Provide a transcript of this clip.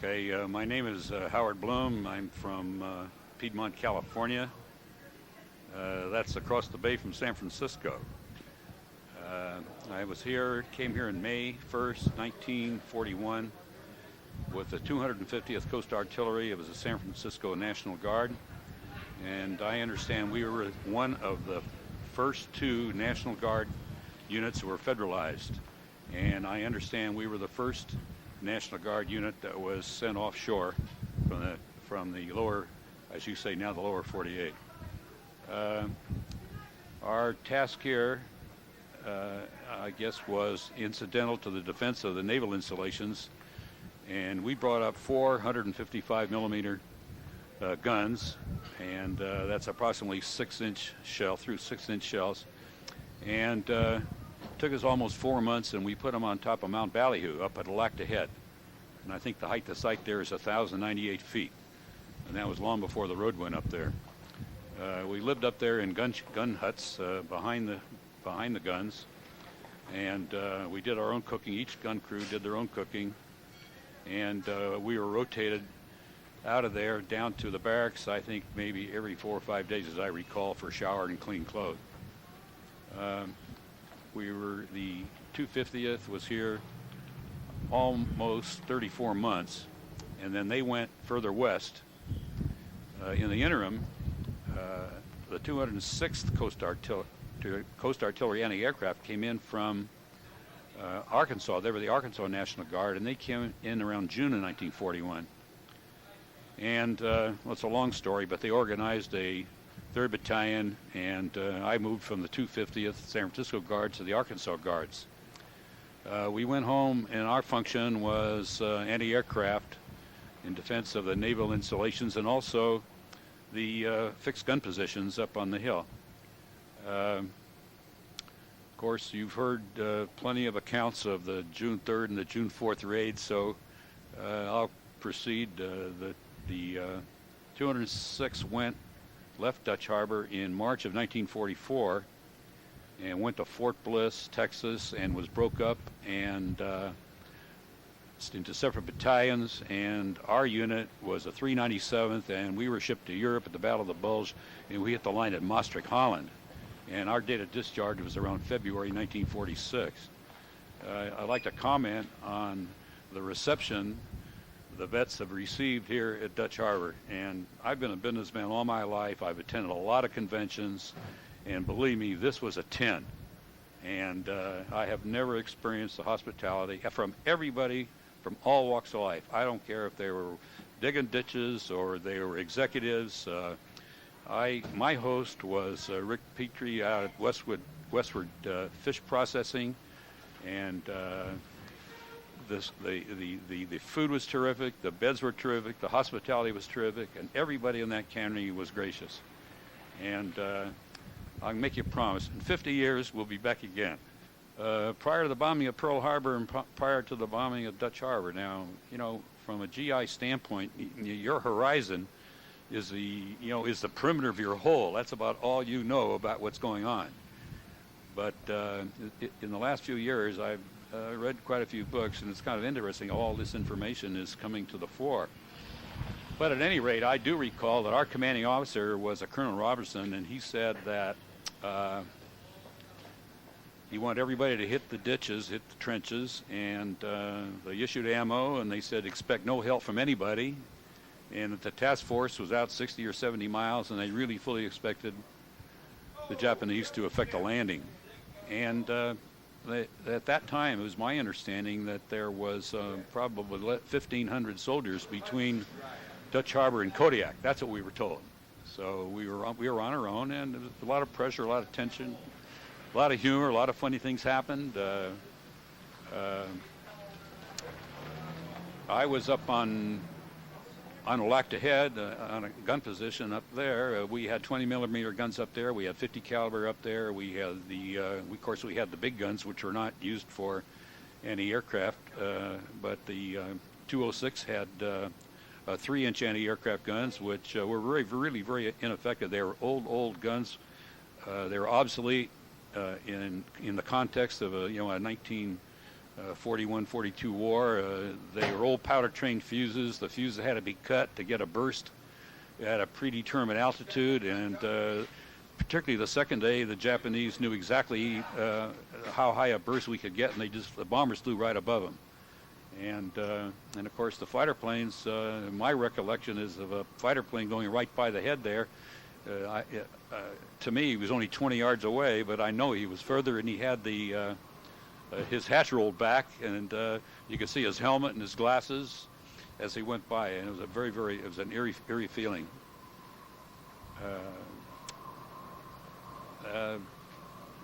Okay, my name is Howard Bloom. I'm from Piedmont, California. That's across the bay from San Francisco. I came here in May 1st, 1941 with the 250th Coast Artillery. It was the San Francisco National Guard. And I understand we were one of the first two National Guard units that were federalized. And I understand we were the first National Guard unit that was sent offshore from the lower, as you say now, the lower 48. Our task here, I guess, was incidental to the defense of the naval installations, and we brought up 455 millimeter guns, and that's approximately 6-inch shell through 6-inch shells, and took us almost 4 months, and we put them on top of Mount Ballyhoo up at Aleutian Head. And I think the height of sight there is 1,098 feet. And that was long before the road went up there. We lived up there in gun huts behind the guns. And we did our own cooking. Each gun crew did their own cooking. And we were rotated out of there down to the barracks, I think maybe every 4 or 5 days, as I recall, for shower and clean clothes. The 250th was here almost 34 months, and then they went further west. In the interim, the 206th Coast Artillery anti-aircraft came in from Arkansas. They were the Arkansas National Guard, and they came in around June of 1941. And well, it's a long story, but they organized a 3rd Battalion, and I moved from the 250th San Francisco Guards to the Arkansas Guards. We went home, and our function was anti-aircraft in defense of the naval installations and also the fixed gun positions up on the hill. Of course, you've heard plenty of accounts of the June 3rd and the June 4th raids, so I'll proceed. The 206 left Dutch Harbor in March of 1944 and went to Fort Bliss, Texas, and was broke up and into separate battalions. And our unit was a 397th, and we were shipped to Europe at the Battle of the Bulge, and we hit the line at Maastricht, Holland. And our date of discharge was around February 1946. I'd like to comment on the reception the vets have received here at Dutch Harbor. And I've been a businessman all my life. I've attended a lot of conventions, and believe me, this was a 10. And I have never experienced the hospitality from everybody from all walks of life. I don't care if they were digging ditches or they were executives. My host was Rick Petrie out at Westward Fish Processing, and the food was terrific, the beds were terrific, the hospitality was terrific, and everybody in that cannery was gracious. And I can make you a promise, in 50 years we'll be back again. Prior to the bombing of Pearl Harbor and prior to the bombing of Dutch Harbor, now, you know, from a GI standpoint, your horizon is the perimeter of your hull. That's about all you know about what's going on. But in the last few years, I've read quite a few books, and it's kind of interesting. All this information is coming to the fore. But at any rate, I do recall that our commanding officer was a Colonel Robertson, and he said that he wanted everybody to hit the ditches, hit the trenches, and they issued ammo, and they said expect no help from anybody, and that the task force was out 60 or 70 miles, and they really fully expected the Japanese to effect a landing. And at that time, it was my understanding that there was probably 1,500 soldiers between Dutch Harbor and Kodiak. That's what we were told. So we were on our own, and there was a lot of pressure, a lot of tension, a lot of humor, a lot of funny things happened. I was up on Aleutian Head on a gun position up there. We had 20 millimeter guns up there. We had 50 caliber up there. We had of course we had the big guns, which were not used for anti-aircraft, but the 206 had 3-inch anti-aircraft guns, which were really very ineffective. They were old guns. They were obsolete in the context of a 19 41, 42 war. They were old powder train fuses. The fuses had to be cut to get a burst at a predetermined altitude, and particularly the second day, the Japanese knew exactly how high a burst we could get, and the bombers flew right above them. And of course, the fighter planes, my recollection is of a fighter plane going right by the head there. To me, he was only 20 yards away, but I know he was further, and he had his hatch rolled back, and you could see his helmet and his glasses as he went by, and it was it was an eerie feeling.